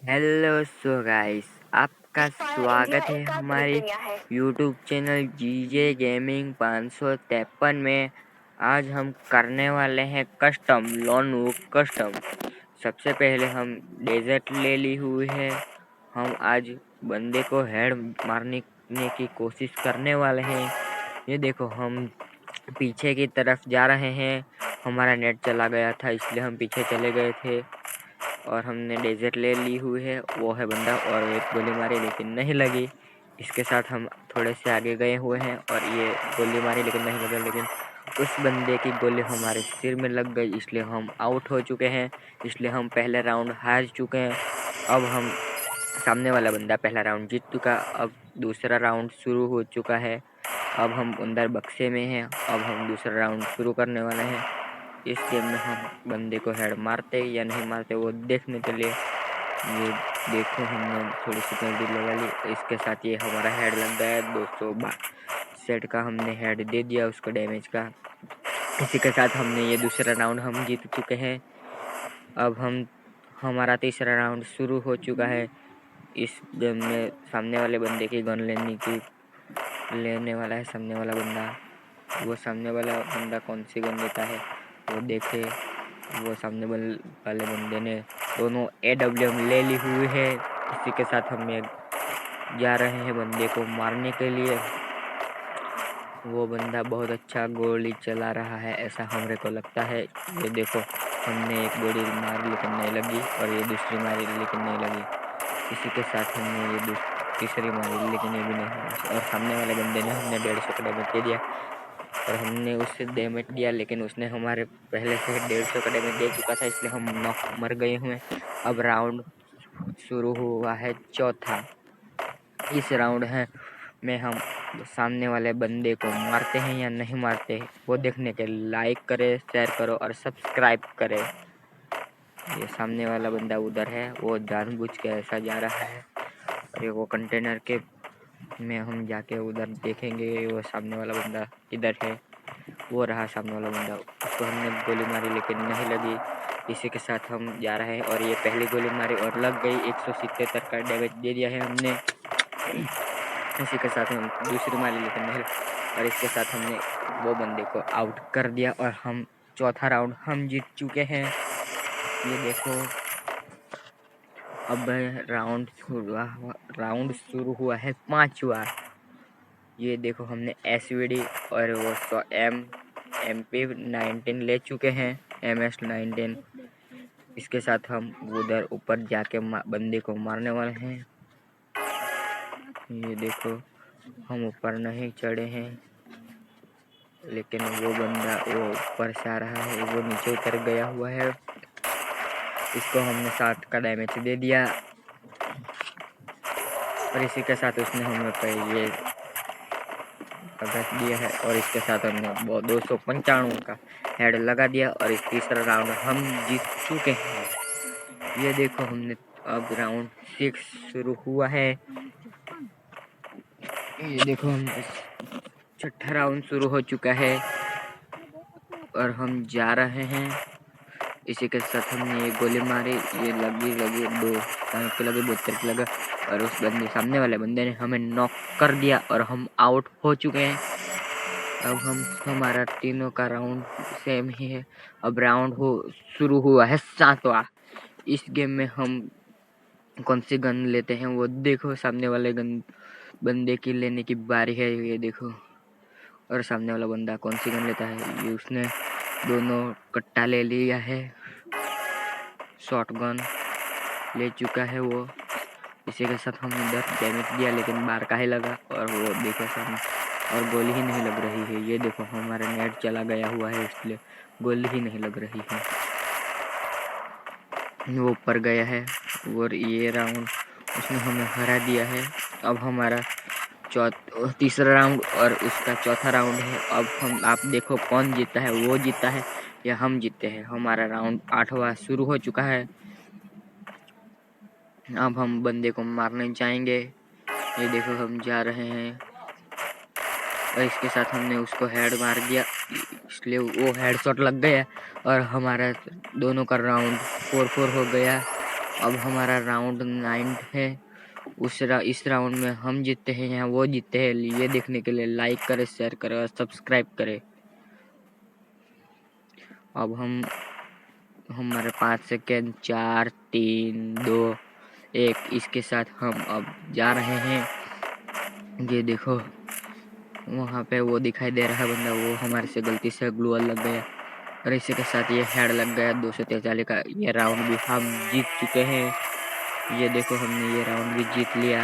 Hello so guys, आपका स्वागत है हमारे यूट्यूब चैनल जीजे गेमिंग 553 में। आज हम करने वाले हैं कस्टम लॉन वुक कस्टम। सबसे पहले हम डेजर्ट ले ली हुई है। हम आज बंदे को हेड मारने की कोशिश करने वाले हैं। ये देखो, हम पीछे की तरफ जा रहे हैं। हमारा नेट चला गया था, इसलिए हम पीछे चले गए थे और हमने डेजर्ट ले ली हुई है। वो है बंदा और एक गोली मारी लेकिन नहीं लगी। इसके साथ हम थोड़े से आगे गए हुए हैं और ये गोली मारी लेकिन नहीं लगा, लेकिन उस बंदे की गोली हमारे सिर में लग गई, इसलिए हम आउट हो चुके हैं। इसलिए हम पहले राउंड हार चुके हैं। अब हम सामने वाला बंदा पहला राउंड जीत चुका, अब दूसरा राउंड शुरू हो चुका है। अब हम अंदर बक्से में हैं। अब हम दूसरा राउंड शुरू करने वाले हैं। इस गेम में हम बंदे को हेड मारते या नहीं मारते वो देखने के लिए, ये देखो, हमने थोड़ी सी पेल्टी लगा ली। इसके साथ ये हमारा हेड लग गया 200 सेट का। हमने हेड दे दिया उसको डैमेज का। इसी के साथ हमने ये दूसरा राउंड हम जीत चुके हैं। अब हमारा तीसरा राउंड शुरू हो चुका है। इस गेम में सामने वाले बंदे की गन लेने वाला है सामने वाला बंदा। वो सामने वाला बंदा कौन सी गन लेता है वो देखे। वो सामने वाले बंदे ने दोनों AWM ले ली हुई है। इसी के साथ हम जा रहे हैं बंदे को मारने के लिए। वो बंदा बहुत अच्छा गोली चला रहा है, ऐसा हमरे को लगता है। ये देखो, हमने एक गोली मारी लेकिन नहीं लगी और ये दूसरी मारी लेकिन नहीं लगी। इसी के साथ हमने ये तीसरी मारी लेकिन ये भी नहीं लगी। और सामने वाले बंदे ने हमने 150 का डैमेज दे दिया और हमने उससे डैमेज दिया, लेकिन उसने हमारे पहले से 150 का डैमेज दे चुका था, इसलिए हम नॉक मर गए हुए। अब राउंड शुरू हुआ है चौथा। इस राउंड में हम सामने वाले बंदे को मारते हैं या नहीं मारते वो देखने के लाइक करें, शेयर करो और सब्सक्राइब करें। ये सामने वाला बंदा उधर है, वो जानबूझ के ऐसा जा रहा है। और ये वो कंटेनर के में हम जाके उधर देखेंगे वो सामने वाला बंदा किधर है। वो रहा सामने वाला बंदा, उसको हमने गोली मारी लेकिन नहीं लगी। इसी के साथ हम जा रहे हैं और ये पहली गोली मारी और लग गई। 177 का डैमेज दे दिया है हमने। इसी के साथ हम दूसरी मारी लेकिन नहीं, और इसके साथ हमने वो बंदे को आउट कर दिया और हम चौथा राउंड हम जीत चुके हैं। ये देखो, अब राउंड शुरू हुआ है पांचवा। ये देखो, हमने SVD और वो MP19 ले चुके हैं, MS19। इसके साथ हम उधर ऊपर जाके बंदे को मारने वाले हैं। ये देखो, हम ऊपर नहीं चढ़े हैं, लेकिन वो बंदा वो ऊपर से आ रहा है, वो नीचे उतर गया हुआ है। इसको हमने 7 का डैमेज दे दिया और इसी के साथ उसने हमें ये रख दिया है और इसके साथ हमने 295 का हेड लगा दिया और इस तीसरा राउंड हम जीत चुके हैं। ये देखो, हमने अब राउंड 6 शुरू हुआ है। ये देखो, हम छठा राउंड शुरू हो चुका है और हम जा रहे हैं। इसी के साथ हमने ये गोली मारी, ये लगी 2 के लगे 72 के लगा और उस सामने वाले बंदे ने हमें नॉक कर दिया और हम आउट हो चुके हैं। अब हमारा तीनों का राउंड सेम ही है। अब राउंड शुरू हुआ है 7वां। इस गेम में हम कौन सी गन लेते हैं वो देखो। सामने वाले बंदे की लेने की बारी है, ये देखो। और सामने वाला बंदा कौन सी गन लेता है, ये उसने दोनों कट्टा ले लिया है। शॉटगन ले चुका है वो। इसी के साथ हमने 10 डैमेज दिया लेकिन बार का ही लगा और वो देखो सामने, और गोली ही नहीं लग रही है। ये देखो, हमारा नेट चला गया हुआ है, इसलिए गोली ही नहीं लग रही है। वो ऊपर गया है और ये राउंड उसने हमें हरा दिया है। अब हमारा तीसरा राउंड और उसका चौथा राउंड है। अब आप देखो कौन जीता है, वो जीता है या हम जीते हैं। हमारा राउंड 8वां शुरू हो चुका है। अब हम बंदे को मारने जाएंगे। ये देखो, हम जा रहे हैं और इसके साथ हमने उसको हेड मार दिया, इसलिए वो हेडशॉट लग गया और हमारा दोनों का राउंड 4-4 हो गया। अब हमारा राउंड 9 है। इस राउंड में हम जीतते हैं या वो जीतते हैं, ये देखने के लिए लाइक करें, शेयर करें और सब्सक्राइब करें। अब हमारे 5 सेकेंड, 4, 3, 2, 1 इसके साथ हम अब जा रहे हैं। ये देखो वहाँ पे वो दिखाई दे रहा है बंदा, वो हमारे से गलती से ग्लू वॉल लग गया और इसी के साथ ये हेड लग गया। 243 का ये राउंड भी हम जीत चुके हैं। ये देखो हमने ये राउंड भी जीत लिया।